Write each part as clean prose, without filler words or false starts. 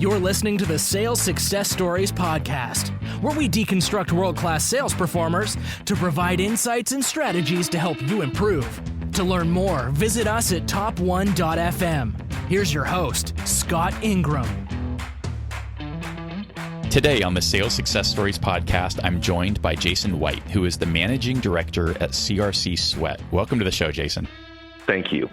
You're listening to the Sales Success Stories podcast, where we deconstruct world-class sales performers to provide insights and strategies to help you improve. To learn more, visit us at top1.fm. Here's your host, Scott Ingram. Today on the Sales Success Stories podcast, I'm joined by Jason White, who is the Managing Director at CRC Swett. Welcome to the show, Jason. Thank you.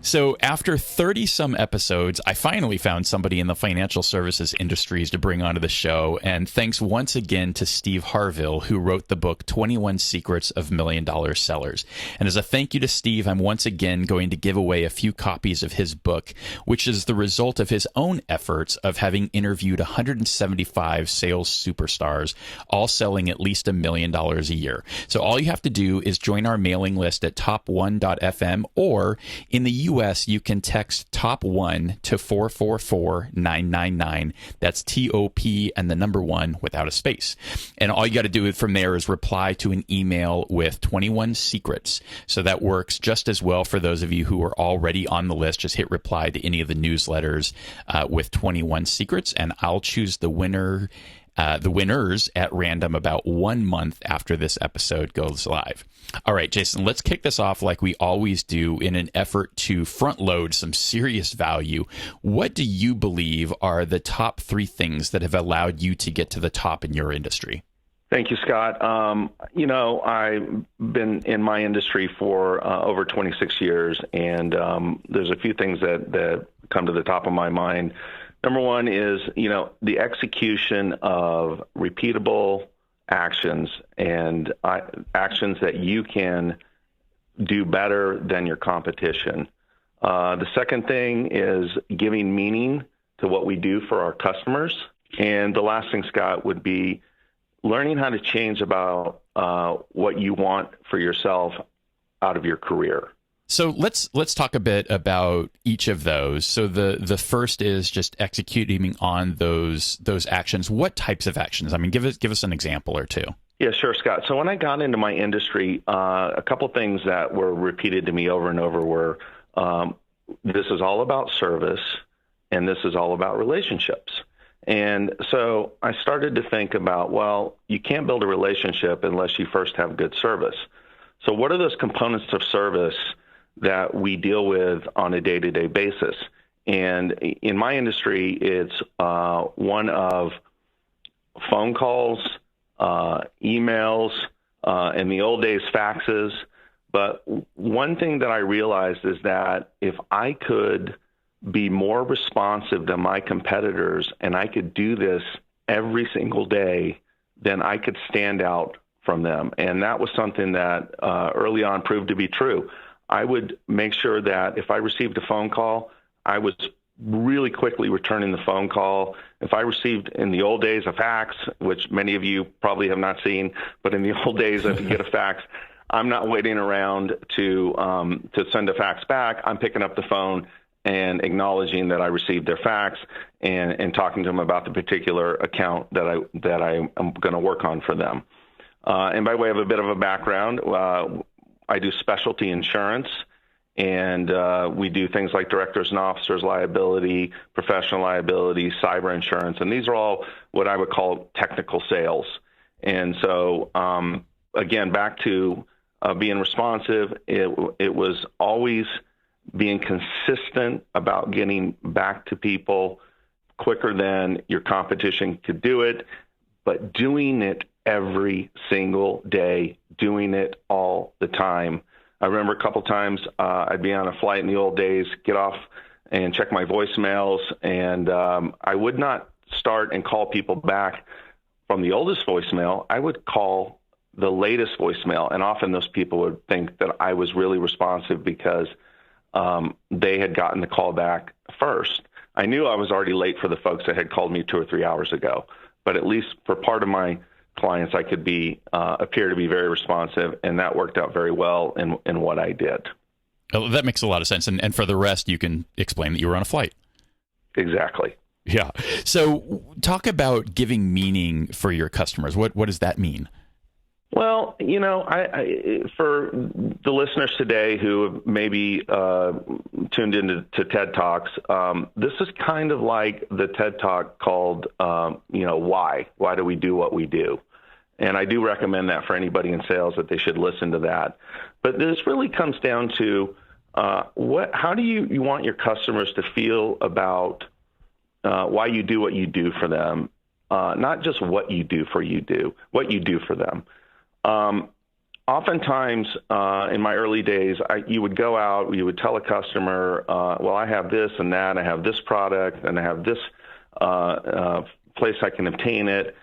So after 30-some episodes, I finally found somebody in the financial services industries to bring onto the show. And thanks once again to Steve Harville, who wrote the book, 21 Secrets of Million-Dollar Sellers. And as a thank you to Steve, I'm once again going to give away a few copies of his book, which is the result of his own efforts of having interviewed 175 sales superstars, all selling at least $1 million a year. So all you have to do is join our mailing list at top1.fm, or in the US, you can text top1 to 444-999. That's TOP and the number 1 without a space. And all you got to do from there is reply to an email with 21 secrets. So that works just as well for those of you who are already on the list. Just hit reply to any of the newsletters with 21 secrets, and I'll choose the winners at random about 1 month after this episode goes live. All right, Jason, let's kick this off like we always do in an effort to front load some serious value. What do you believe are the top 3 things that have allowed you to get to the top in your industry? Thank you, Scott. I've been in my industry for over 26 years, and there's a few things that come to the top of my mind. Number one is, the execution of repeatable actions and actions that you can do better than your competition. The second thing is giving meaning to what we do for our customers. And the last thing, Scott, would be learning how to change about what you want for yourself out of your career. So let's talk a bit about each of those. So the first is just executing on those actions. What types of actions? I mean, give us an example or two. Yeah, sure, Scott. So when I got into my industry, a couple things that were repeated to me over and over were, this is all about service, and this is all about relationships. And so I started to think about, well, you can't build a relationship unless you first have good service. So what are those components of service that we deal with on a day-to-day basis? And in my industry, it's one of phone calls, emails, in the old days, faxes. But one thing that I realized is that if I could be more responsive than my competitors, and I could do this every single day, then I could stand out from them. And that was something that early on proved to be true. I would make sure that if I received a phone call, I was really quickly returning the phone call. If I received, in the old days, a fax, which many of you probably have not seen, but in the old days, if you get a fax, I'm not waiting around to send a fax back. I'm picking up the phone and acknowledging that I received their fax and talking to them about the particular account that I am going to work on for them. And by way of a bit of a background, I do specialty insurance, and we do things like directors and officers liability, professional liability, cyber insurance, and these are all what I would call technical sales. And so, again, back to being responsive, it was always being consistent about getting back to people quicker than your competition could do it, but doing it every single day, doing it all the time. I remember a couple times I'd be on a flight in the old days, get off and check my voicemails, and I would not start and call people back from the oldest voicemail. I would call the latest voicemail, and often those people would think that I was really responsive because they had gotten the call back first. I knew I was already late for the folks that had called me 2 or 3 hours ago, but at least for part of my clients, I could appear to be very responsive, and that worked out very well in what I did. Oh, that makes a lot of sense. And for the rest, you can explain that you were on a flight. Exactly. Yeah. So talk about giving meaning for your customers. What does that mean? Well, I for the listeners today who have maybe tuned into TED Talks, this is kind of like the TED Talk called, Why? Why do we do what we do? And I do recommend that for anybody in sales that they should listen to that. But this really comes down to how do you want your customers to feel about why you do what you do for them, not just what you do for them. Oftentimes, in my early days, you would go out, you would tell a customer, well, I have this and that, I have this product, and I have this place I can obtain it.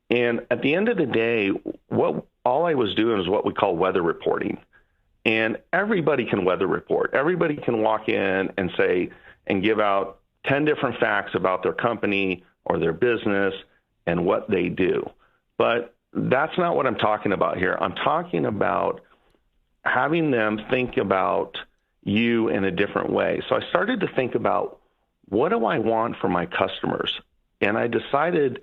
And at the end of the day, all I was doing is what we call weather reporting. And everybody can weather report. Everybody can walk in and say, and give out 10 different facts about their company or their business and what they do. But that's not what I'm talking about here. I'm talking about having them think about you in a different way. So I started to think about, what do I want for my customers? And I decided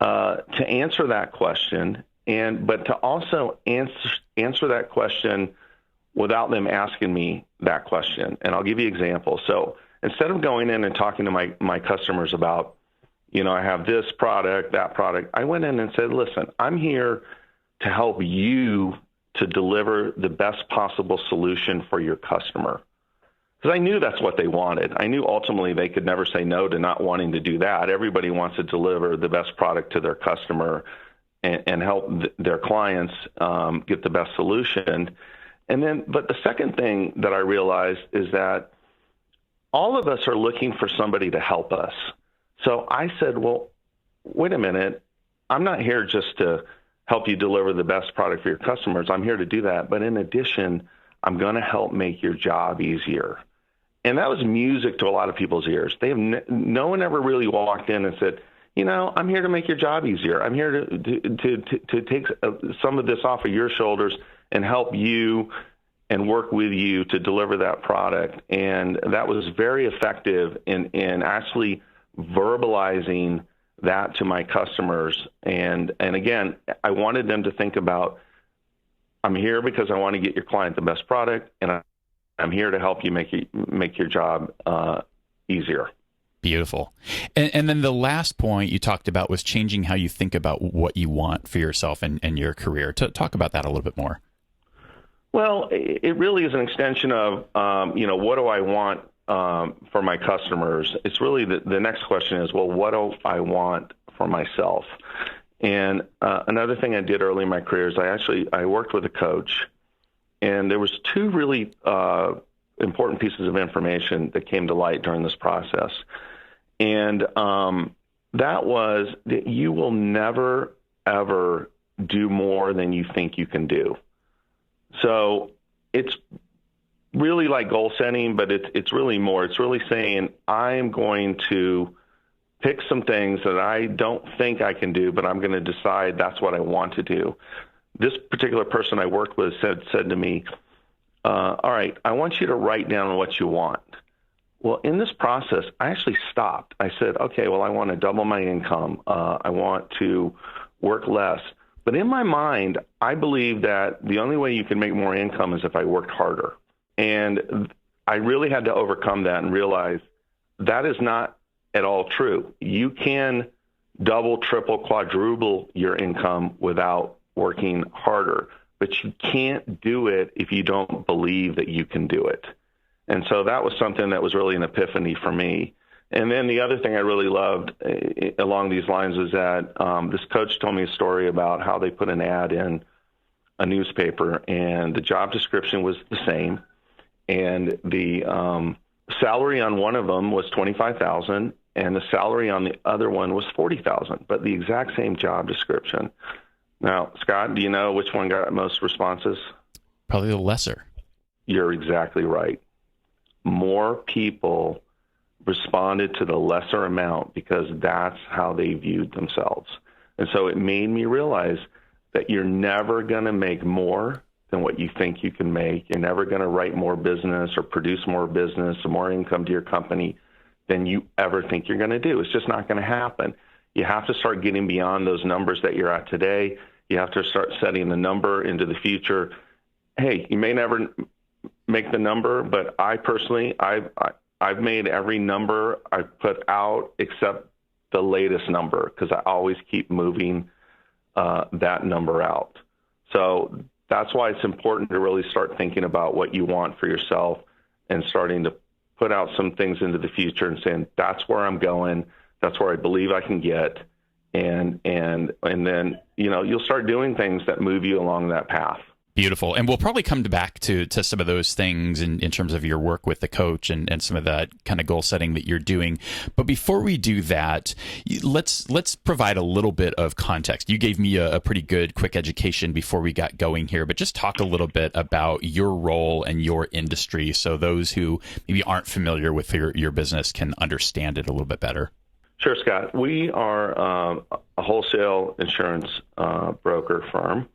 to answer that question, but to also answer that question without them asking me that question. And I'll give you an example. So instead of going in and talking to my customers about, I have this product, that product, I went in and said, listen, I'm here to help you to deliver the best possible solution for your customer. Because I knew that's what they wanted. I knew ultimately they could never say no to not wanting to do that. Everybody wants to deliver the best product to their customer and help their clients get the best solution. But the second thing that I realized is that all of us are looking for somebody to help us. So I said, well, wait a minute. I'm not here just to help you deliver the best product for your customers. I'm here to do that. But in addition, I'm going to help make your job easier. And that was music to a lot of people's ears. No one ever really walked in and said, I'm here to make your job easier. I'm here to take some of this off of your shoulders and help you and work with you to deliver that product. And that was very effective in actually verbalizing that to my customers. And again, I wanted them to think about, I'm here because I want to get your client the best product, and I'm here to help you make your job easier. Beautiful. And then the last point you talked about was changing how you think about what you want for yourself and your career. Talk about that a little bit more. Well, it really is an extension of, what do I want for my customers? It's really the next question is, well, what do I want for myself? And another thing I did early in my career is I worked with a coach, and there was two really important pieces of information that came to light during this process. And that was that you will never, ever do more than you think you can do. So it's really like goal setting, but it's really more. It's really saying, I'm going to pick some things that I don't think I can do, but I'm going to decide that's what I want to do. This particular person I worked with said to me, all right, I want you to write down what you want. Well, in this process, I actually stopped. I said, okay, well, I want to double my income. I want to work less. But in my mind, I believe that the only way you can make more income is if I worked harder. And I really had to overcome that and realize that is not at all true. You can double, triple, quadruple your income without working harder, but you can't do it if you don't believe that you can do it. And so that was something that was really an epiphany for me. And then the other thing I really loved along these lines was that this coach told me a story about how they put an ad in a newspaper, and the job description was the same, and the salary on one of them was $25,000, and the salary on the other one was $40,000, but the exact same job description. Now, Scott, do you know which one got most responses? Probably the lesser. You're exactly right. More people responded to the lesser amount because that's how they viewed themselves. And so it made me realize that you're never going to make more than what you think you can make. You're never going to write more business or produce more business or more income to your company than you ever think you're going to do. It's just not going to happen. You have to start getting beyond those numbers that you're at today You have to start setting the number into the future. Hey, you may never make the number, but I personally, I've made every number I put out except the latest number, because I always keep moving that number out. So that's why it's important to really start thinking about what you want for yourself and starting to put out some things into the future and saying, that's where I'm going. That's where I believe I can get. And then, you'll start doing things that move you along that path. Beautiful. And we'll probably come back to some of those things in terms of your work with the coach and some of that kind of goal setting that you're doing. But before we do that, let's provide a little bit of context. You gave me a pretty good quick education before we got going here, but just talk a little bit about your role and your industry so those who maybe aren't familiar with your business can understand it a little bit better. Sure, Scott. We are a wholesale insurance broker firm.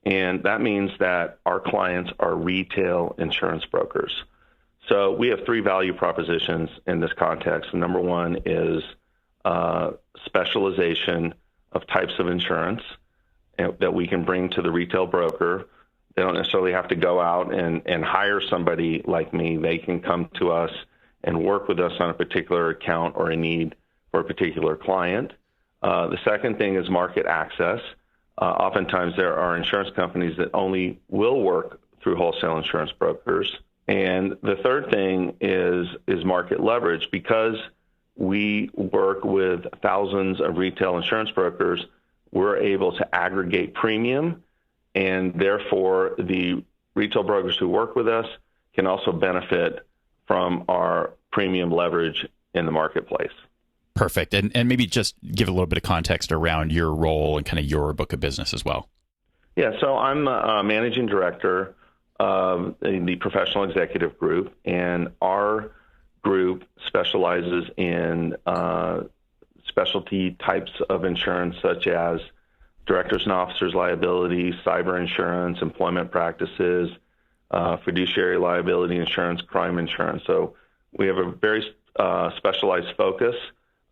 And that means that our clients are retail insurance brokers. So we have three value propositions in this context. Number one is specialization of types of insurance that we can bring to the retail broker. They don't necessarily have to go out and hire somebody like me. They can come to us and work with us on a particular account or a need for a particular client. The second thing is market access. Oftentimes there are insurance companies that only will work through wholesale insurance brokers. And the third thing is market leverage. Because we work with thousands of retail insurance brokers, we're able to aggregate premium, and therefore the retail brokers who work with us can also benefit from our premium leverage in the marketplace. Perfect. And maybe just give a little bit of context around your role and kind of your book of business as well. Yeah, so I'm a managing director of the professional executive group, and our group specializes in specialty types of insurance such as directors and officers liability, cyber insurance, employment practices, fiduciary liability insurance, crime insurance. So we have a very specialized focus.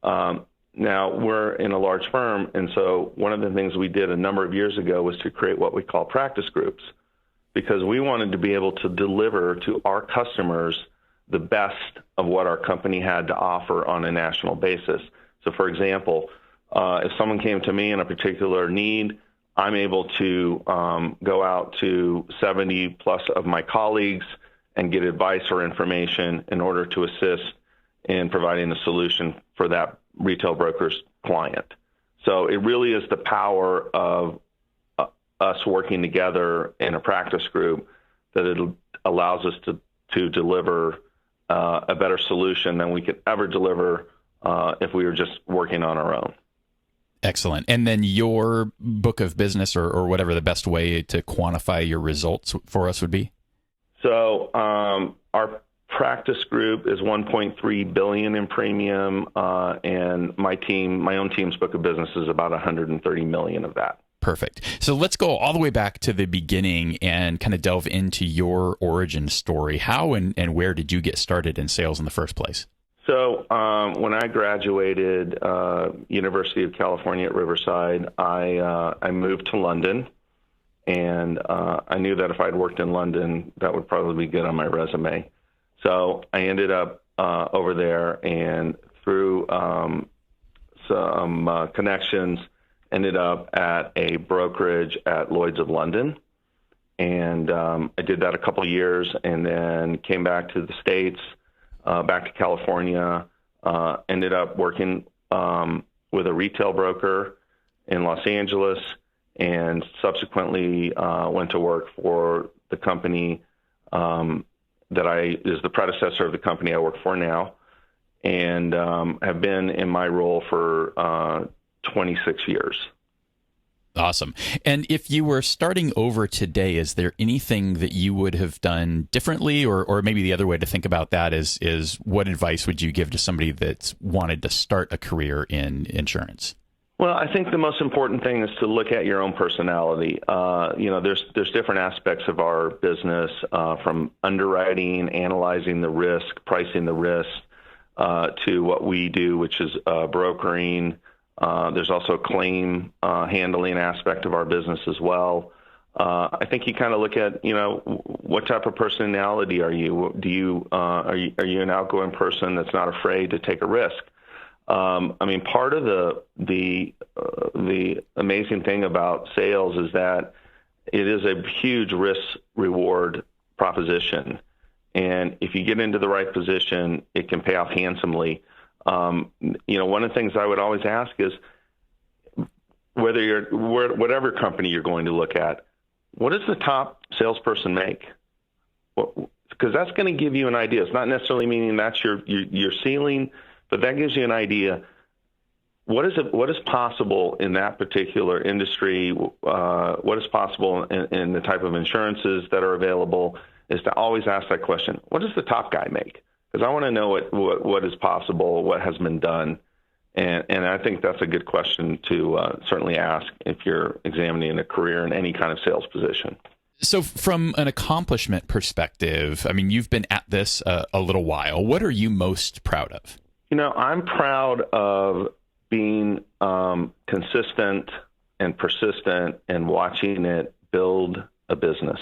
Now, we're in a large firm, and so one of the things we did a number of years ago was to create what we call practice groups, because we wanted to be able to deliver to our customers the best of what our company had to offer on a national basis. So, for example, if someone came to me in a particular need, I'm able to go out to 70 plus of my colleagues and get advice or information in order to assist in providing a solution for that retail broker's client. So it really is the power of us working together in a practice group that it allows us to deliver a better solution than we could ever deliver if we were just working on our own. Excellent. And then your book of business, or whatever the best way to quantify your results for us would be? So our practice group is $1.3 billion in premium, and my own team's book of business is about $130 million of that. Perfect. So let's go all the way back to the beginning and kind of delve into your origin story. How and where did you get started in sales in the first place? So when I graduated University of California at Riverside, I moved to London, and I knew that if I'd worked in London, that would probably be good on my resume. So I ended up over there, and through some connections, ended up at a brokerage at Lloyd's of London. And I did that a couple of years, and then came back to the States, back to California, ended up working with a retail broker in Los Angeles, and subsequently went to work for the company that is the predecessor of the company I work for now, and have been in my role for 26 years. Awesome. And if you were starting over today, is there anything that you would have done differently, or maybe the other way to think about that is what advice would you give to somebody that's wanted to start a career in insurance? Well, I think the most important thing is to look at your own personality. There's different aspects of our business, from underwriting, analyzing the risk, pricing the risk, to what we do, which is brokering, There's also a claim handling aspect of our business as well. I think you kind of look at, what type of personality are you? Are you an outgoing person that's not afraid to take a risk? Part of the amazing thing about sales is that it is a huge risk-reward proposition. And if you get into the right position, it can pay off handsomely. One of the things I would always ask is whatever company you're going to look at, what does the top salesperson make? Because that's going to give you an idea. It's not necessarily meaning that's your ceiling, but that gives you an idea. What is possible in that particular industry? What is possible in the type of insurances that are available? Is to always ask that question. What does the top guy make? Because I want to know what is possible, what has been done. And I think that's a good question to certainly ask if you're examining a career in any kind of sales position. So from an accomplishment perspective, you've been at this a little while. What are you most proud of? I'm proud of being consistent and persistent and watching it build a business.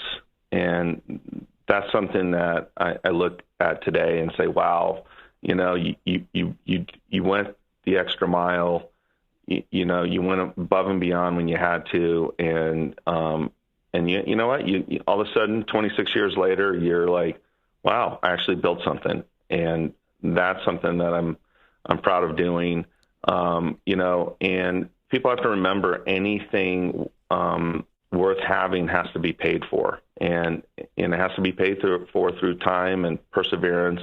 And that's something that I look at today and say, wow, you went the extra mile, you went above and beyond when you had to. And you know what, you all of a sudden, 26 years later, you're like, wow, I actually built something. And that's something that I'm proud of doing. And people have to remember anything worth having has to be paid for, and it has to be paid for through time and perseverance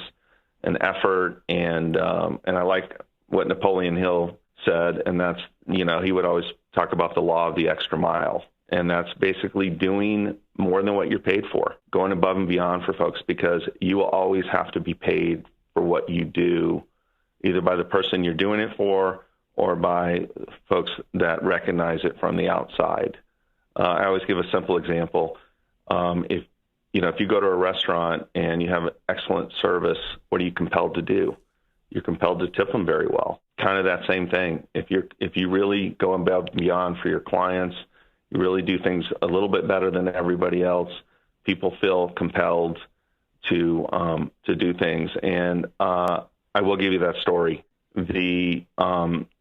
and effort. And I like what Napoleon Hill said, and that's, he would always talk about the law of the extra mile. And that's basically doing more than what you're paid for, going above and beyond for folks, because you will always have to be paid for what you do, either by the person you're doing it for or by folks that recognize it from the outside. I always give a simple example. If you go to a restaurant and you have excellent service, what are you compelled to do? You're compelled to tip them very well. Kind of that same thing. If you really go above and beyond for your clients, you really do things a little bit better than everybody else, people feel compelled to do things. And I will give you that story.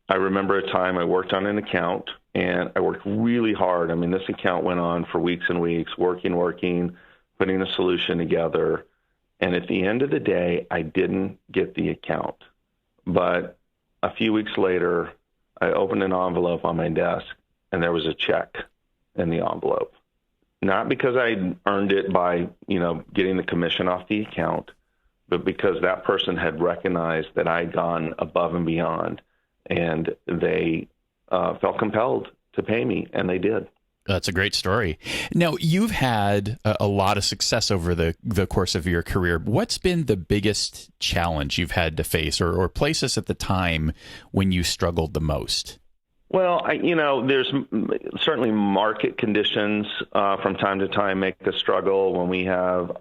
I remember a time I worked on an account, and I worked really hard. This account went on for weeks and weeks, working, putting a solution together. And at the end of the day, I didn't get the account. But a few weeks later, I opened an envelope on my desk, and there was a check in the envelope. Not because I earned it by, getting the commission off the account, but because that person had recognized that I'd gone above and beyond, and they felt compelled to pay me, and they did. That's a great story. Now, you've had a lot of success over the course of your career. What's been the biggest challenge you've had to face, or places at the time when you struggled the most? Well, there's certainly market conditions from time to time make a struggle. When we have,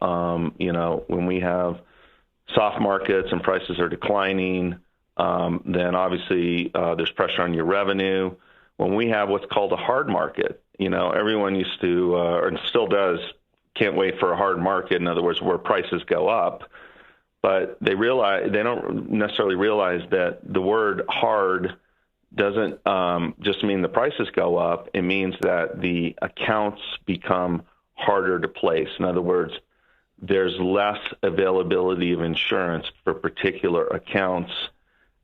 soft markets and prices are declining, then obviously there's pressure on your revenue. When we have what's called a hard market, everyone used to, or still does, can't wait for a hard market. In other words, where prices go up, but they don't necessarily realize that the word hard doesn't just mean the prices go up. It means that the accounts become harder to place. In other words, there's less availability of insurance for particular accounts.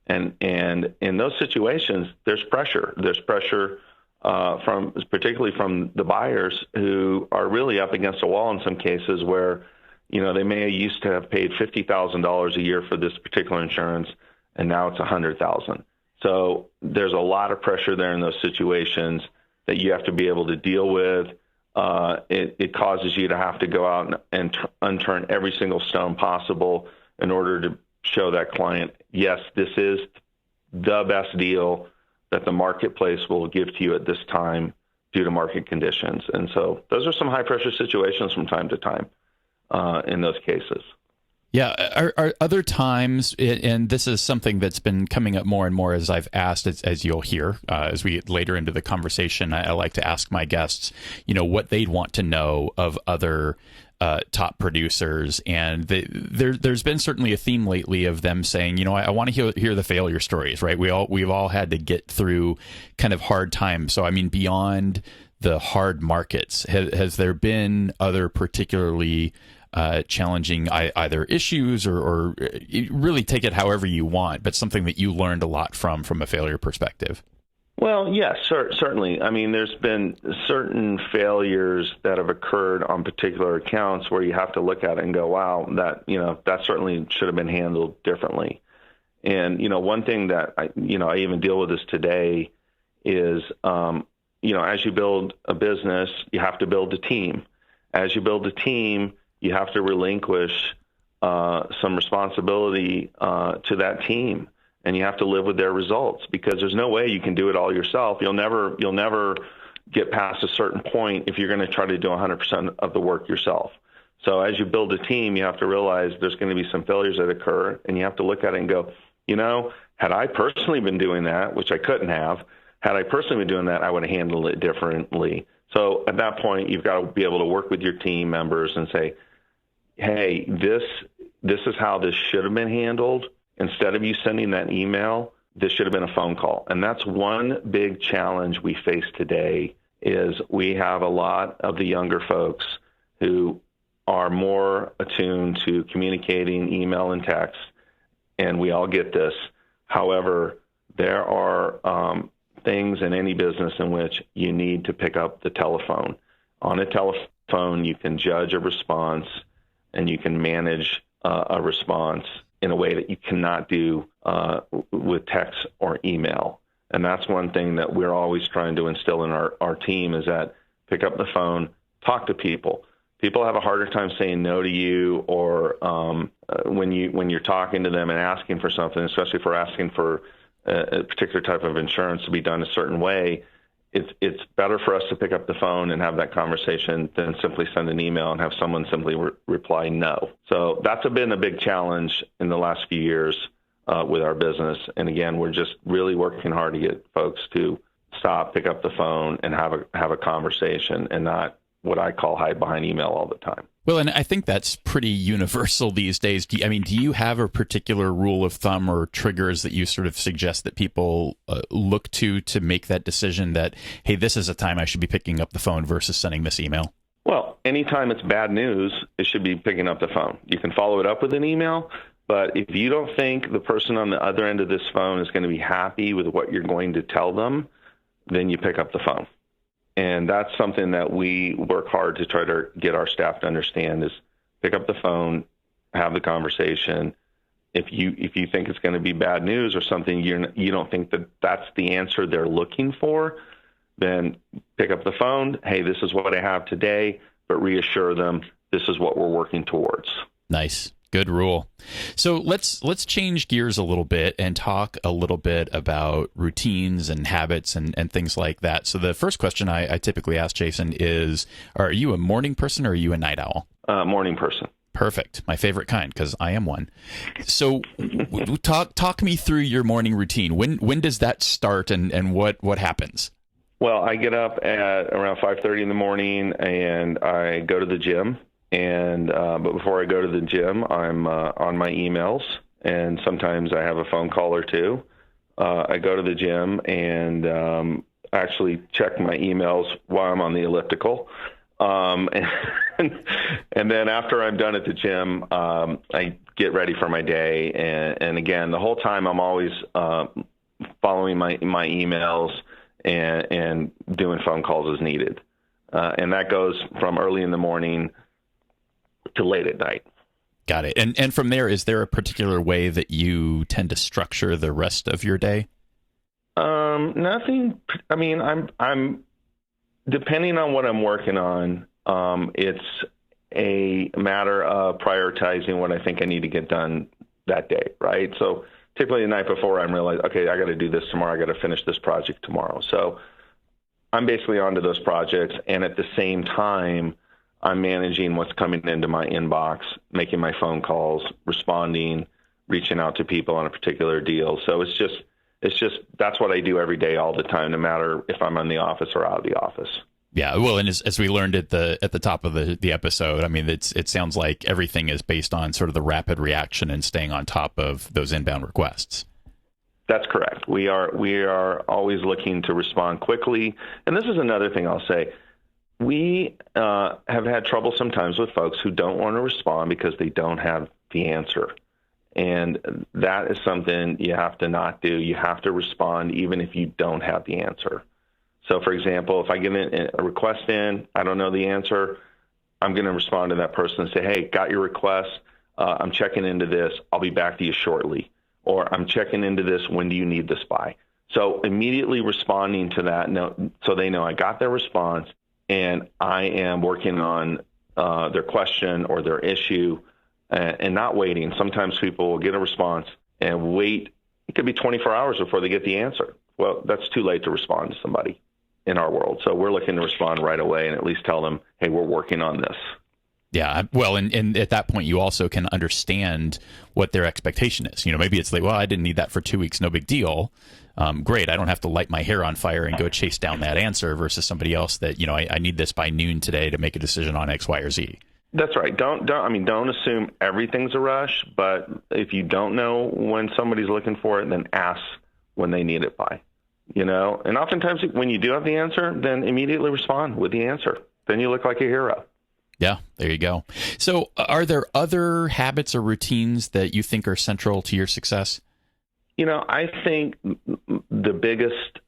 And in those situations, there's pressure. There's pressure particularly from the buyers, who are really up against a wall in some cases, where, they may have used to have paid $50,000 a year for this particular insurance, and now it's $100,000. So there's a lot of pressure there in those situations that you have to be able to deal with. It causes you to have to go out and unturn every single stone possible in order to show that client, yes, this is the best deal that the marketplace will give to you at this time due to market conditions. And so those are some high pressure situations from time to time in those cases. Yeah. Are other times, and this is something that's been coming up more and more as I've asked, as you'll hear, as we get later into the conversation, I like to ask my guests, what they'd want to know of other top producers. And there's been certainly a theme lately of them saying, I want to hear the failure stories, right? We've all had to get through kind of hard times. So, I mean, beyond the hard markets, has there been other particularly challenging either issues or really take it however you want, but something that you learned a lot from a failure perspective? Well, yes, certainly. I mean, there's been certain failures that have occurred on particular accounts where you have to look at it and go, wow, that certainly should have been handled differently. And, one thing that I even deal with this today is, as you build a business, you have to build a team. As you build a team, you have to relinquish some responsibility to that team, and you have to live with their results, because there's no way you can do it all yourself. You'll never get past a certain point if you're going to try to do 100% of the work yourself. So as you build a team, you have to realize there's going to be some failures that occur, and you have to look at it and go, had I personally been doing that, which I couldn't have, had I personally been doing that, I would have handled it differently. So at that point, you've got to be able to work with your team members and say, hey, this is how this should have been handled. Instead of you sending that email, this should have been a phone call. And that's one big challenge we face today, is we have a lot of the younger folks who are more attuned to communicating email and text, and we all get this. However, there are things in any business in which you need to pick up the telephone. On a telephone, you can judge a response, and you can manage a response in a way that you cannot do with text or email. And that's one thing that we're always trying to instill in our team, is that pick up the phone, talk to people. People have a harder time saying no to you, or when you're talking to them and asking for something, especially for asking for a particular type of insurance to be done a certain way. It's better for us to pick up the phone and have that conversation than simply send an email and have someone simply reply no. So that's been a big challenge in the last few years with our business. And again, we're just really working hard to get folks to stop, pick up the phone, and have a conversation, and not what I call hide behind email all the time. Well, and I think that's pretty universal these days. Do you have a particular rule of thumb or triggers that you sort of suggest that people look to make that decision that, hey, this is a time I should be picking up the phone versus sending this email? Well, anytime it's bad news, it should be picking up the phone. You can follow it up with an email, but if you don't think the person on the other end of this phone is going to be happy with what you're going to tell them, then you pick up the phone. And that's something that we work hard to try to get our staff to understand, is pick up the phone, have the conversation. If you think it's going to be bad news or something, you don't think that that's the answer they're looking for, then pick up the phone. Hey, this is what I have today, but reassure them this is what we're working towards. Nice. Good rule. So let's change gears a little bit and talk a little bit about routines and habits and things like that. So the first question I typically ask Jason is, are you a morning person or are you a night owl? Morning person. Perfect. My favorite kind, because I am one. So talk me through your morning routine. When does that start and what happens? Well, I get up at around 5:30 in the morning and I go to the gym. But before I go to the gym, I'm on my emails, and sometimes I have a phone call or two. I go to the gym and actually check my emails while I'm on the elliptical. And then after I'm done at the gym, I get ready for my day. And again, the whole time I'm always following my emails and doing phone calls as needed. And that goes from early in the morning to late at night. Got it. And from there, is there a particular way that you tend to structure the rest of your day? Nothing. I mean, I'm depending on what I'm working on. It's a matter of prioritizing what I think I need to get done that day, right? So typically the night before, I'm realizing, okay, I got to do this tomorrow. I got to finish this project tomorrow. So I'm basically onto those projects, and at the same time, I'm managing what's coming into my inbox, making my phone calls, responding, reaching out to people on a particular deal. So it's just that's what I do every day, all the time, no matter if I'm in the office or out of the office. Yeah, well, and as we learned at the top of the episode, I mean, it sounds like everything is based on sort of the rapid reaction and staying on top of those inbound requests. That's correct. We are always looking to respond quickly. And this is another thing I'll say. We have had trouble sometimes with folks who don't want to respond because they don't have the answer. And that is something you have to not do. You have to respond even if you don't have the answer. So, for example, if I get a request in, I don't know the answer, I'm going to respond to that person and say, hey, got your request. I'm checking into this. I'll be back to you shortly. Or I'm checking into this. When do you need this by? So immediately responding to that, so they know I got their response and I am working on their question or their issue and not waiting. Sometimes people will get a response and wait. It could be 24 hours before they get the answer. Well, that's too late to respond to somebody in our world. So we're looking to respond right away and at least tell them, hey, we're working on this. Yeah, well, and at that point, you also can understand what their expectation is. You know, maybe it's like, well, I didn't need that for 2 weeks, no big deal. Great, I don't have to light my hair on fire and go chase down that answer versus somebody else that, you know, I need this by noon today to make a decision on X, Y, or Z. That's right. Don't assume everything's a rush, but if you don't know when somebody's looking for it, then ask when they need it by. You know, and oftentimes when you do have the answer, then immediately respond with the answer. Then you look like a hero. Yeah, there you go. So are there other habits or routines that you think are central to your success? You know, I think the biggest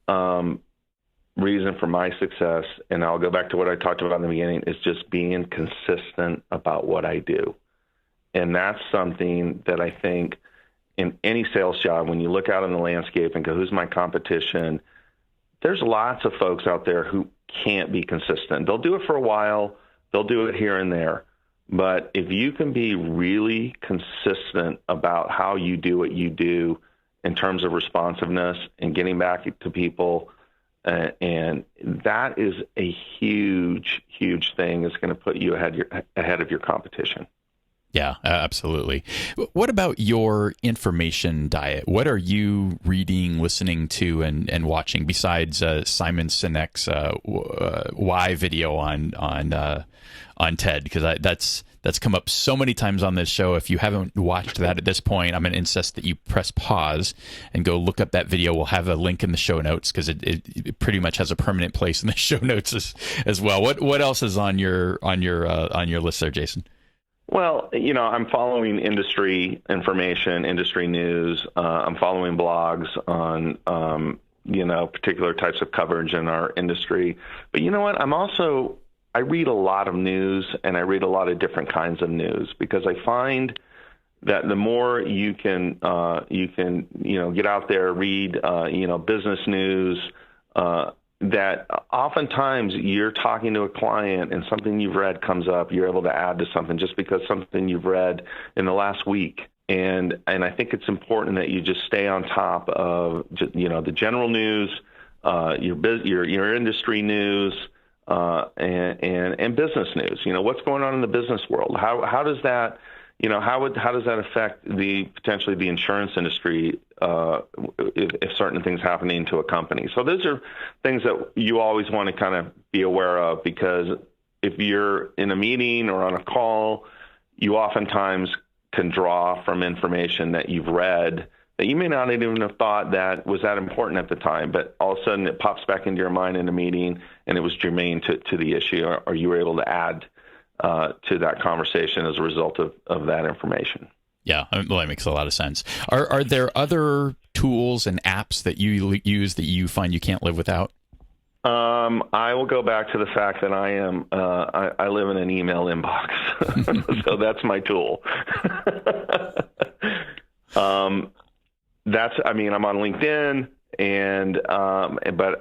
reason for my success, and I'll go back to what I talked about in the beginning, is just being consistent about what I do. And that's something that I think in any sales job, when you look out in the landscape and go, who's my competition? There's lots of folks out there who can't be consistent. They'll do it for a while. They'll do it here and there. But if you can be really consistent about how you do what you do in terms of responsiveness and getting back to people, and that is a huge, huge thing. It's going to put you ahead of your competition. Yeah, absolutely. What about your information diet? What are you reading, listening to, and watching besides Simon Sinek's Why video on TED? Because that's come up so many times on this show. If you haven't watched that at this point, I'm going to insist that you press pause and go look up that video. We'll have a link in the show notes because it pretty much has a permanent place in the show notes as well. What else is on your list there, Jason? Well, you know, I'm following industry information, industry news. I'm following blogs on, particular types of coverage in our industry. But you know what? I read a lot of news, and I read a lot of different kinds of news because I find that the more you can get out there, read, business news, that oftentimes you're talking to a client and something you've read comes up, you're able to add to something just because something you've read in the last week. And I think it's important that you just stay on top of, the general news, your industry news, and business news. You know, what's going on in the business world? How does that, how does that affect potentially the insurance industry if certain things happening to a company? So those are things that you always want to kind of be aware of, because if you're in a meeting or on a call, you oftentimes can draw from information that you've read that you may not even have thought that was that important at the time, but all of a sudden it pops back into your mind in a meeting and it was germane to the issue, or you were able to add to that conversation as a result of that information. Yeah, well, that makes a lot of sense. Are there other tools and apps that you use that you find you can't live without? I will go back to the fact that I live in an email inbox, so that's my tool. I'm on LinkedIn, but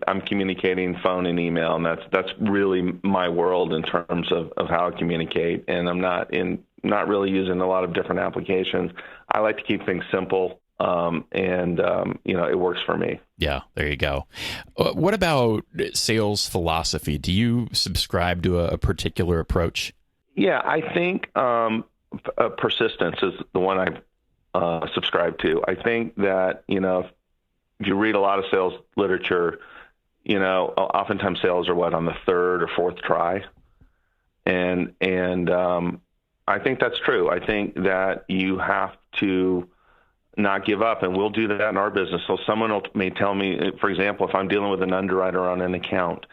I'm communicating phone and email, and that's really my world in terms of how I communicate. And I'm not really using a lot of different applications. I like to keep things simple. It works for me. Yeah, there you go. What about sales philosophy? Do you subscribe to a particular approach? Yeah, I think persistence is the one I subscribe to. I think that, if you read a lot of sales literature, oftentimes sales are on the third or fourth try. And I think that's true. I think that you have to not give up, and we'll do that in our business. So someone may tell me, for example, if I'm dealing with an underwriter on an account,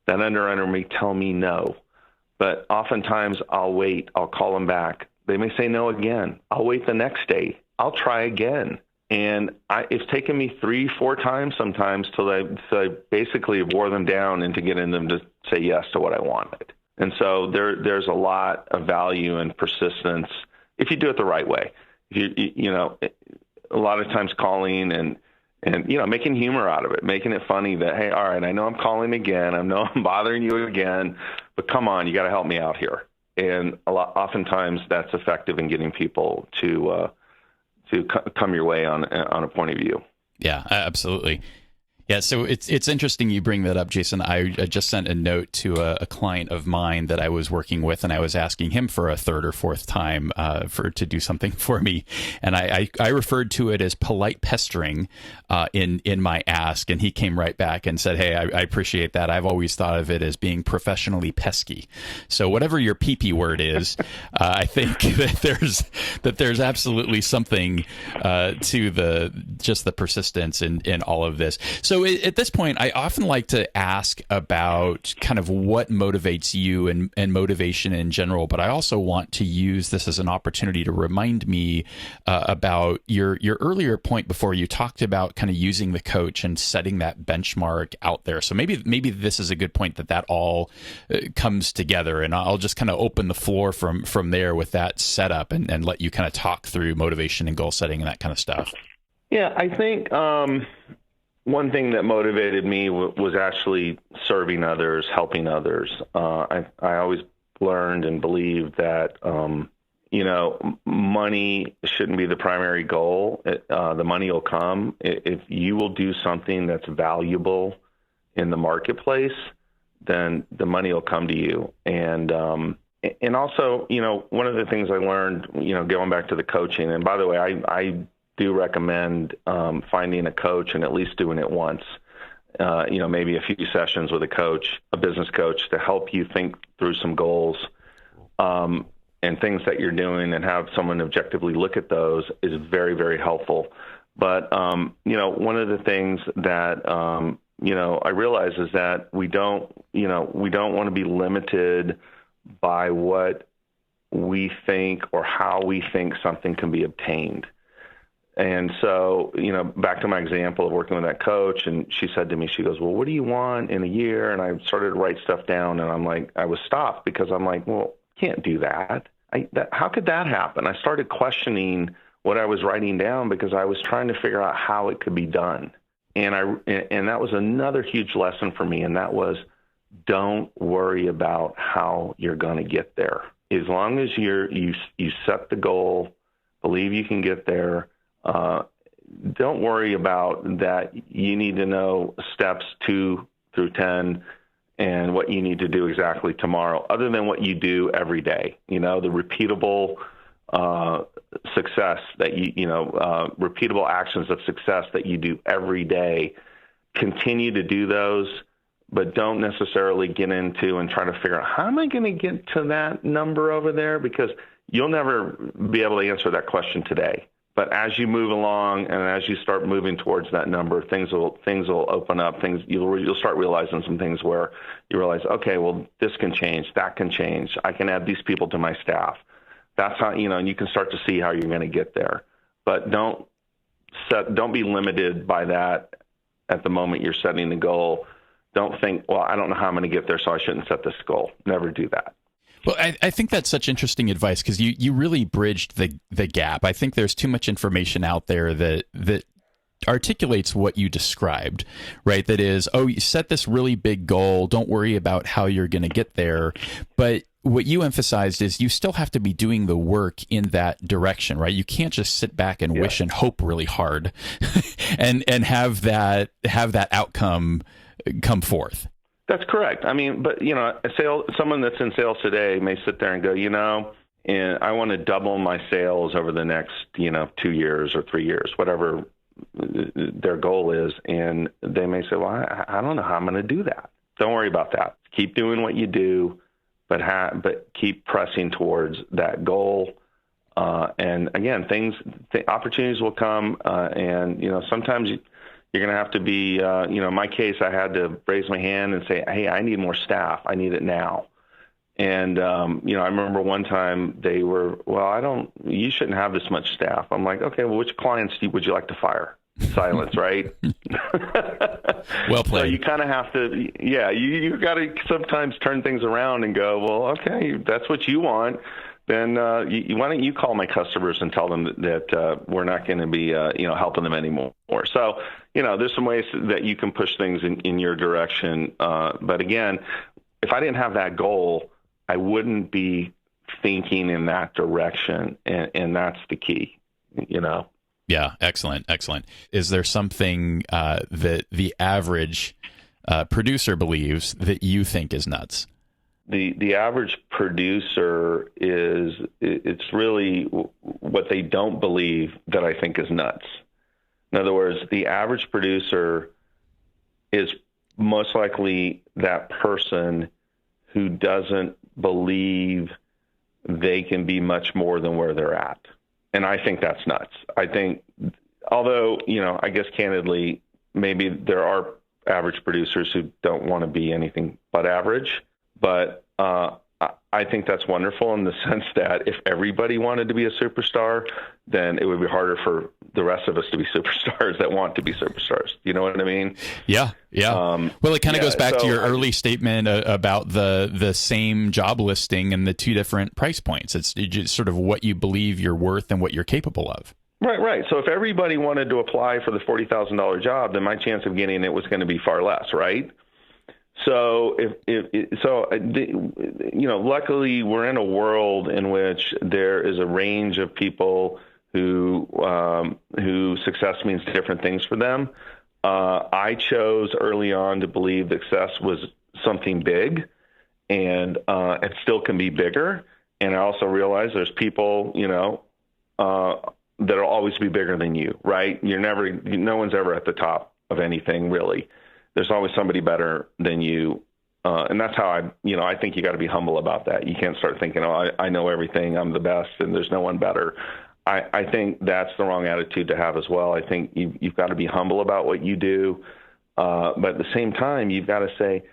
that underwriter may tell me no, but oftentimes I'll wait. I'll call them back. They may say no again. I'll wait the next day. I'll try again. And it's taken me 3-4 times sometimes till I basically wore them down into getting them to say yes to what I wanted. And so there's a lot of value in persistence if you do it the right way. A lot of times calling and making humor out of it, making it funny that, hey, all right, I know I'm calling again. I know I'm bothering you again, but come on, you got to help me out here. And oftentimes that's effective in getting people to come your way on a point of view. Yeah, absolutely. Yeah, so it's interesting you bring that up, Jason. I just sent a note to a client of mine that I was working with, and I was asking him for a third or fourth time to do something for me, and I referred to it as polite pestering in my ask, and he came right back and said, "Hey, I appreciate that. I've always thought of it as being professionally pesky." So whatever your PP word is, I think that there's absolutely something to the persistence in all of this. So at this point, I often like to ask about kind of what motivates you and motivation in general, but I also want to use this as an opportunity to remind me about your earlier point before you talked about kind of using the coach and setting that benchmark out there. So maybe this is a good point that all comes together, and I'll just kind of open the floor from there with that setup and let you kind of talk through motivation and goal setting and that kind of stuff. Yeah, I think one thing that motivated me was actually serving others, helping others. I always learned and believed that, money shouldn't be the primary goal. The money will come. If you will do something that's valuable in the marketplace, then the money will come to you. And also, one of the things I learned, going back to the coaching, and by the way, I do recommend finding a coach and at least doing it once, maybe a few sessions with a business coach to help you think through some goals and things that you're doing, and have someone objectively look at those is very, very helpful. But, one of the things that, I realize is that we don't want to be limited by what we think or how we think something can be obtained. And so, back to my example of working with that coach, and she said to me, she goes, "Well, what do you want in a year?" And I started to write stuff down, and I'm like, I was stopped because I'm like, well, can't do that. How could that happen? I started questioning what I was writing down because I was trying to figure out how it could be done. And that was another huge lesson for me. And that was, don't worry about how you're going to get there. As long as you set the goal, believe you can get there. Don't worry about that. You need to know steps 2 through 10 and what you need to do exactly tomorrow, other than what you do every day. The repeatable success that repeatable actions of success that you do every day. Continue to do those, but don't necessarily get into and try to figure out, how am I going to get to that number over there? Because you'll never be able to answer that question today. But as you move along and as you start moving towards that number, things will open up. You'll start realizing some things where you realize, okay, well, this can change, that can change. I can add these people to my staff. That's how, and you can start to see how you're going to get there. But don't be limited by that at the moment you're setting the goal. Don't think, well, I don't know how I'm going to get there, so I shouldn't set this goal. Never do that. Well, I think that's such interesting advice, because you really bridged the gap. I think there's too much information out there that articulates what you described, right? That is, oh, you set this really big goal. Don't worry about how you're going to get there. But what you emphasized is you still have to be doing the work in that direction, right? You can't just sit back and wish and hope really hard and have that outcome come forth. That's correct. I mean, but someone that's in sales today may sit there and go, and I want to double my sales over the next, 2 years or 3 years, whatever their goal is. And they may say, well, I don't know how I'm going to do that. Don't worry about that. Keep doing what you do, but keep pressing towards that goal. And again, opportunities will come. And, sometimes you're going to have to be, in my case, I had to raise my hand and say, hey, I need more staff. I need it now. And, I remember one time they were, you shouldn't have this much staff. I'm like, okay, well, which clients would you like to fire? Silence, right? Well played. So you kind of have to, you got to sometimes turn things around and go, well, okay, that's what you want. Then why don't you call my customers and tell them that we're not going to be, helping them anymore. So, there's some ways that you can push things in your direction. But again, if I didn't have that goal, I wouldn't be thinking in that direction. And that's the key, Yeah, excellent. Is there something that the average producer believes that you think is nuts? The average producer it's really what they don't believe that I think is nuts. In other words, the average producer is most likely that person who doesn't believe they can be much more than where they're at. And I think that's nuts. I think, although, I guess candidly, maybe there are average producers who don't want to be anything but average. But I think that's wonderful in the sense that if everybody wanted to be a superstar, then it would be harder for the rest of us to be superstars that want to be superstars. You know what I mean? Yeah. Well, it kind of goes back to your early statement about the same job listing and the two different price points. It's just sort of what you believe you're worth and what you're capable of. Right. So if everybody wanted to apply for the $40,000 job, then my chance of getting it was going to be far less, right? So luckily we're in a world in which there is a range of people who success means different things for them. I chose early on to believe that success was something big, and it still can be bigger. And I also realize there's people, that'll always be bigger than you, right? No one's ever at the top of anything, really. There's always somebody better than you. And that's how I think you got to be humble about that. You can't start thinking, I know everything, I'm the best, and there's no one better. I think that's the wrong attitude to have as well. I think you've got to be humble about what you do. But at the same time, you've got to say,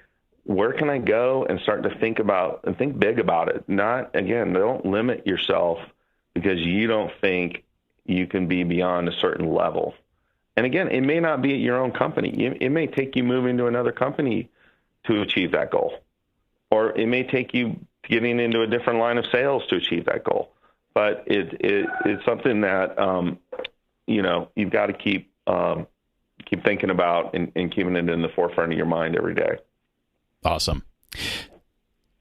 where can I go, and start to think big about it. Don't limit yourself because you don't think you can be beyond a certain level. And again, it may not be at your own company. It may take you moving to another company to achieve that goal. Or it may take you getting into a different line of sales to achieve that goal. But it's something that, you've got to keep thinking about and keeping it in the forefront of your mind every day. Awesome.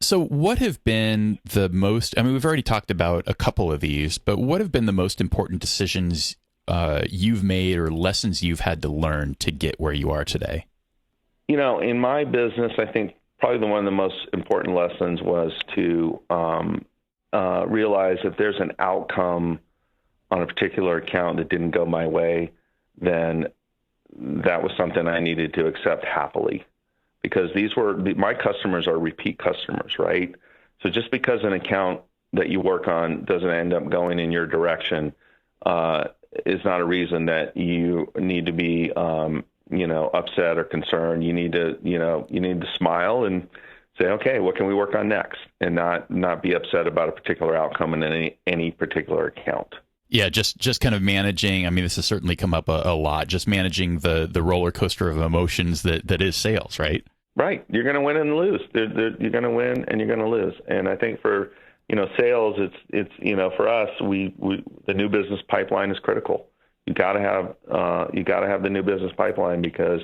So what have been the most, we've already talked about a couple of these, but what have been the most important decisions you've made or lessons you've had to learn to get where you are today? In my business, I think probably one of the most important lessons was to realize if there's an outcome on a particular account that didn't go my way, then that was something I needed to accept happily, because my customers are repeat customers, right? So just because an account that you work on doesn't end up going in your direction, is not a reason that you need to be, upset or concerned. You need to smile and say, okay, what can we work on next? And not be upset about a particular outcome in any particular account. Yeah, just kind of managing. This has certainly come up a lot. Just managing the roller coaster of emotions that is sales, right? Right. You're going to win and lose. You're going to win and you're going to lose. And I think for sales, it's for us, the new business pipeline is critical. You got to have the new business pipeline because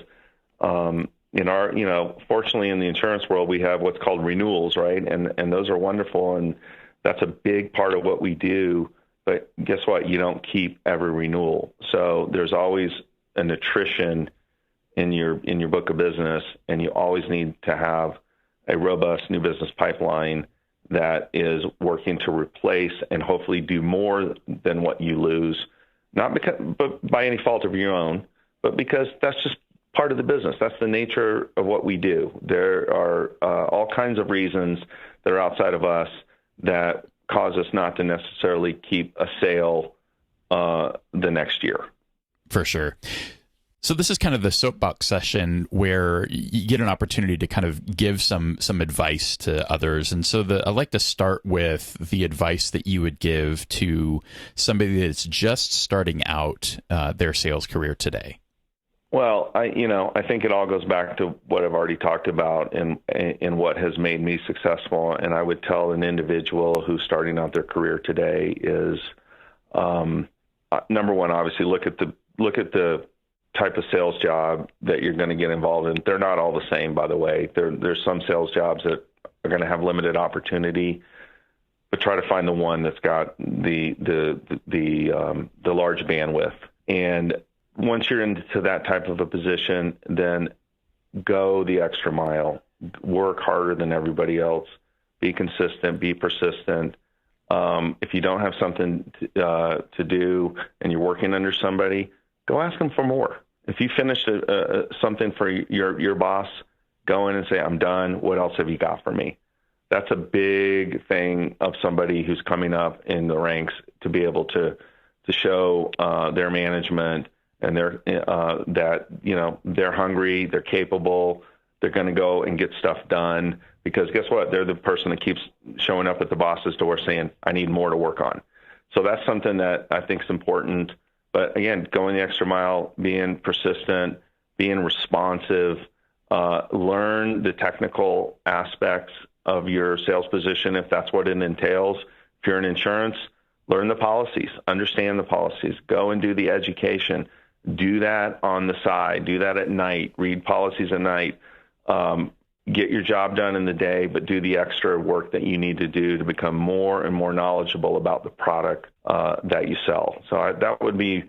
in our, fortunately in the insurance world, we have what's called renewals, right? And those are wonderful, and that's a big part of what we do. But guess what? You don't keep every renewal, so there's always an attrition in your book of business, and you always need to have a robust new business pipeline that is working to replace and hopefully do more than what you lose, but by any fault of your own, but because that's just part of the business. That's the nature of what we do. There are all kinds of reasons that are outside of us that cause us not to necessarily keep a sale the next year. For sure. So this is kind of the soapbox session where you get an opportunity to kind of give some advice to others. And so I'd like to start with the advice that you would give to somebody that's just starting out their sales career today. Well, I think it all goes back to what I've already talked about and what has made me successful. And I would tell an individual who's starting out their career today is, number one, obviously look at the type of sales job that you're going to get involved in. They're not all the same, by the way. There's some sales jobs that are going to have limited opportunity, but try to find the one that's got the large bandwidth. And once you're into that type of a position, then go the extra mile, work harder than everybody else, be consistent, be persistent. If you don't have something to do and you're working under somebody, go ask them for more. If you finished something for your boss, go in and say, I'm done. What else have you got for me? That's a big thing of somebody who's coming up in the ranks to be able to show their management and that they're hungry, they're capable, they're going to go and get stuff done. Because guess what? They're the person that keeps showing up at the boss's door saying, I need more to work on. So that's something that I think is important. But again, going the extra mile, being persistent, being responsive, learn the technical aspects of your sales position if that's what it entails. If you're in insurance, learn the policies, understand the policies, go and do the education. Do that on the side, do that at night, read policies at night, get your job done in the day, but do the extra work that you need to do to become more and more knowledgeable about the product that you sell. So that would be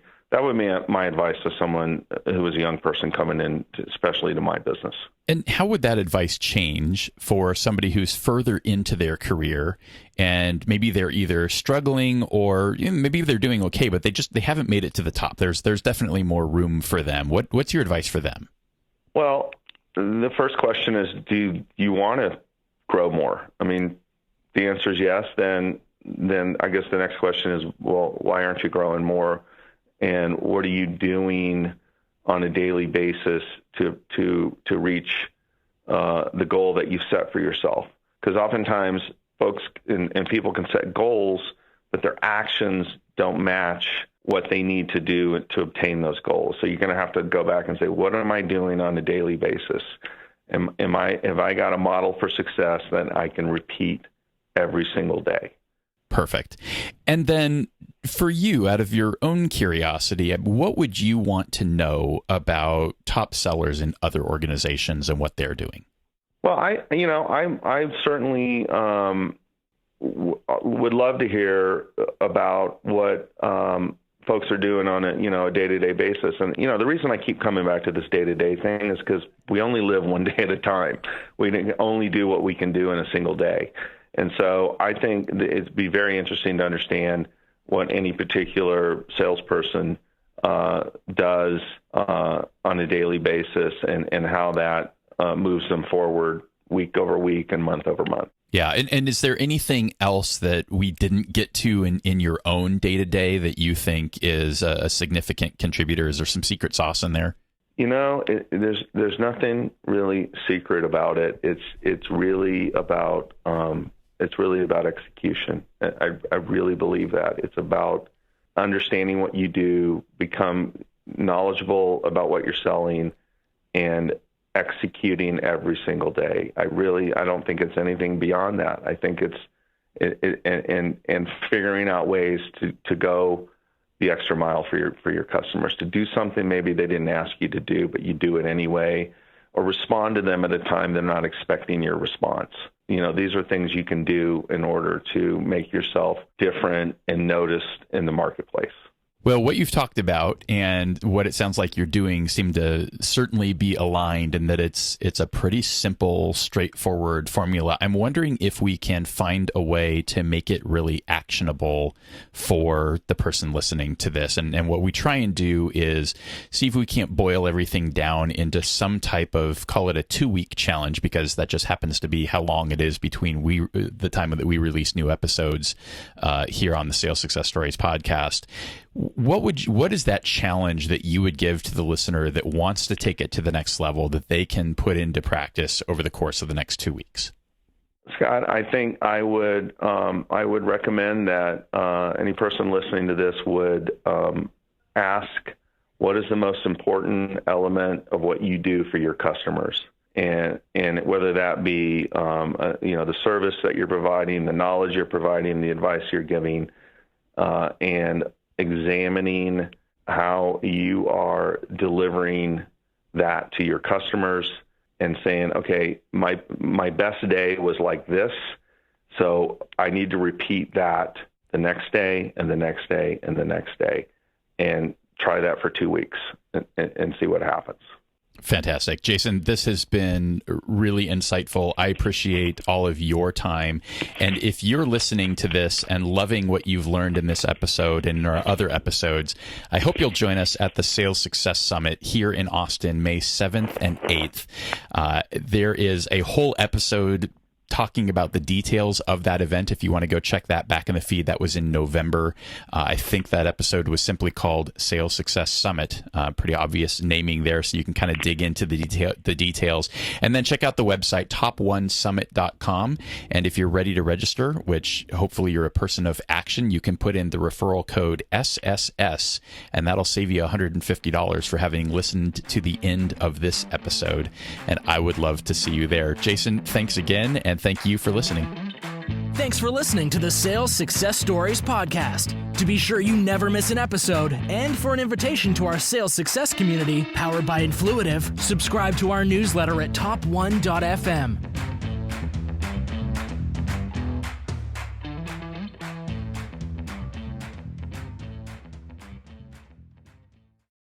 my advice to someone who is a young person coming in, especially to my business. And how would that advice change for somebody who's further into their career and maybe they're either struggling or maybe they're doing okay, but they haven't made it to the top? There's definitely more room for them. What's your advice for them? Well, the first question is, do you want to grow more? I mean, the answer is yes. Then I guess the next question is, well, why aren't you growing more? And what are you doing on a daily basis to reach the goal that you've set for yourself? Because oftentimes folks and people can set goals, but their actions don't match what they need to do to obtain those goals. So you're going to have to go back and say, what am I doing on a daily basis? Have I got a model for success that I can repeat every single day? Perfect. And then for you, out of your own curiosity, what would you want to know about top sellers in other organizations and what they're doing? Well, I certainly would love to hear about what folks are doing on a day-to-day basis. And, the reason I keep coming back to this day-to-day thing is because we only live one day at a time. We can only do what we can do in a single day. And so I think it'd be very interesting to understand what any particular salesperson does on a daily basis and how that moves them forward week over week and month over month. Yeah. And is there anything else that we didn't get to in your own day-to-day that you think is a significant contributor? Is there some secret sauce in there? There's nothing really secret about it. It's really about execution. I really believe that. It's about understanding what you do, become knowledgeable about what you're selling, and executing every single day. I don't think it's anything beyond that. I think it's and figuring out ways to go the extra mile for your customers, to do something maybe they didn't ask you to do, but you do it anyway, or respond to them at a time they're not expecting your response. These are things you can do in order to make yourself different and noticed in the marketplace. Well, what you've talked about and what it sounds like you're doing seem to certainly be aligned in that it's a pretty simple, straightforward formula. I'm wondering if we can find a way to make it really actionable for the person listening to this. And what we try and do is see if we can't boil everything down into some type of, call it a 2-week challenge, because that just happens to be how long it is between the time that we release new episodes here on the Sales Success Stories podcast. What is that challenge that you would give to the listener that wants to take it to the next level that they can put into practice over the course of the next 2 weeks? Scott, I think I would recommend that any person listening to this would ask, what is the most important element of what you do for your customers? And whether that be the service that you're providing, the knowledge you're providing, the advice you're giving, and examining how you are delivering that to your customers and saying, okay, my best day was like this, so I need to repeat that the next day and the next day and the next day, and try that for 2 weeks and see what happens. Fantastic. Jason, this has been really insightful. I appreciate all of your time. And if you're listening to this and loving what you've learned in this episode and in our other episodes, I hope you'll join us at the Sales Success Summit here in Austin, May 7th and 8th. There is a whole episode talking about the details of that event. If you want to go check that back in the feed, that was in November. I think that episode was simply called Sales Success Summit. Pretty obvious naming there, so you can kind of dig into the details. And then check out the website, top1summit.com. And if you're ready to register, which hopefully you're a person of action, you can put in the referral code SSS, and that'll save you $150 for having listened to the end of this episode. And I would love to see you there. Jason, thanks again, and thank you for listening. Thanks for listening to the Sales Success Stories podcast. To be sure you never miss an episode, and for an invitation to our sales success community powered by Influitive, subscribe to our newsletter at top1.fm.